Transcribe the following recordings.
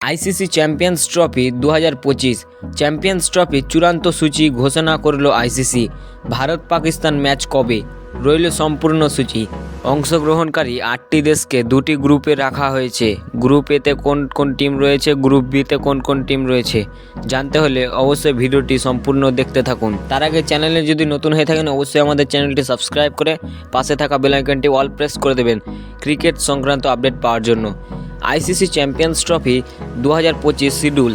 ICC champions trophy 2025 champions trophy চূড়ান্ত সূচি ঘোষণা করল আইসিসি। ভারত পাকিস্তান ম্যাচ কবে, রইল সম্পূর্ণ সূচি। অংশগ্রহণকারী 8টি দেশকে 2টি গ্রুপে রাখা হয়েছে। গ্রুপ এতে কোন কোন টিম রয়েছে, গ্রুপ বিতে কোন কোন টিম রয়েছে জানতে হলে অবশ্যই ভিডিওটি সম্পূর্ণ দেখতে থাকুন। তার আগে চ্যানেলে যদি নতুন হয়ে থাকেন অবশ্যই আমাদের চ্যানেলটি সাবস্ক্রাইব করে পাশে থাকা বেল আইকনটি অল প্রেস করে দেবেন ক্রিকেট সংক্রান্ত আপডেট পাওয়ার জন্য। ICC champions trophy 2025 schedule.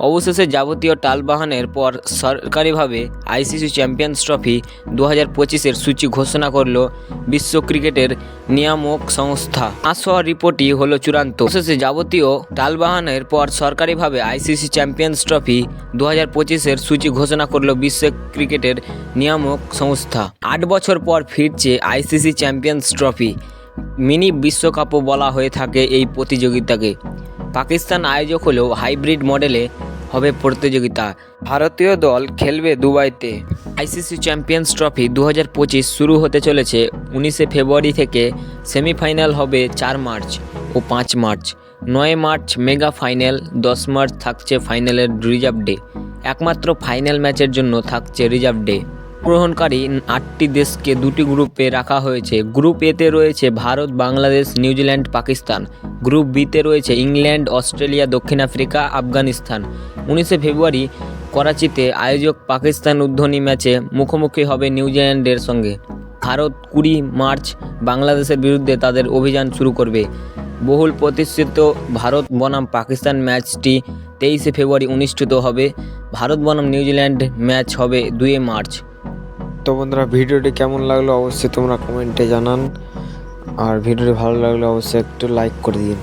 অবশেষে যাবতীয় টালবাহানের পর সরকারিভাবে আইসিসি চ্যাম্পিয়ন্স ট্রফি 2025-এর সূচি ঘোষণা করল বিশ্ব ক্রিকেটের নিয়ামক সংস্থা। আসোয়া রিপোর্টই হলো চূড়ান্ত। অবশেষে যাবতীয় টালবাহানের পর সরকারিভাবে আইসিসি চ্যাম্পিয়ন্স ট্রফি 2025-এর সূচি ঘোষণা করল বিশ্ব ক্রিকেটের নিয়ামক সংস্থা। 8 বছর পর ফিরছে আইসিসি চ্যাম্পিয়ন্স ট্রফি। মিনি বিশ্বকাপও বলা হয়ে থাকে এই প্রতিযোগিতাকে। পাকিস্তান আয়োজক হলেও হাইব্রিড মডেলে হবে প্রতিযোগিতা। ভারতীয় দল খেলবে দুবাইতে। আইসিসি চ্যাম্পিয়ন্স ট্রফি 2025 শুরু হতে চলেছে 19শে ফেব্রুয়ারি থেকে। সেমিফাইনাল হবে 4 মার্চ ও 5 March. 9 March mega final, 10 March থাকছে ফাইনালের রিজার্ভ ডে। একমাত্র ফাইনাল ম্যাচের জন্য থাকছে রিজার্ভ ডে। গ্রহণকারী 8টি দেশকে 2টি গ্রুপে রাখা হয়েছে। গ্রুপ এতে রয়েছে ভারত, বাংলাদেশ, নিউজিল্যান্ড, পাকিস্তান। গ্রুপ বিতে রয়েছে ইংল্যান্ড, অস্ট্রেলিয়া, দক্ষিণ আফ্রিকা, আফগানিস্তান। 19শে ফেব্রুয়ারি করাচিতে আয়োজক পাকিস্তান উদ্বোধনী ম্যাচে মুখোমুখি হবে নিউজিল্যান্ডের সঙ্গে। ভারত 20 মার্চ বাংলাদেশের বিরুদ্ধে তাদের অভিযান শুরু করবে। বহুল প্রতিষ্ঠিত ভারত বনাম পাকিস্তান ম্যাচটি 23শে ফেব্রুয়ারি অনুষ্ঠিত হবে। ভারত বনাম নিউজিল্যান্ড ম্যাচ হবে 2 মার্চ। তো বন্ধুরা, ভিডিওটি কেমন লাগলো অবশ্যই তোমরা কমেন্টে জানান, আর ভিডিওটি ভালো লাগলে অবশ্যই একটু লাইক করে দিন।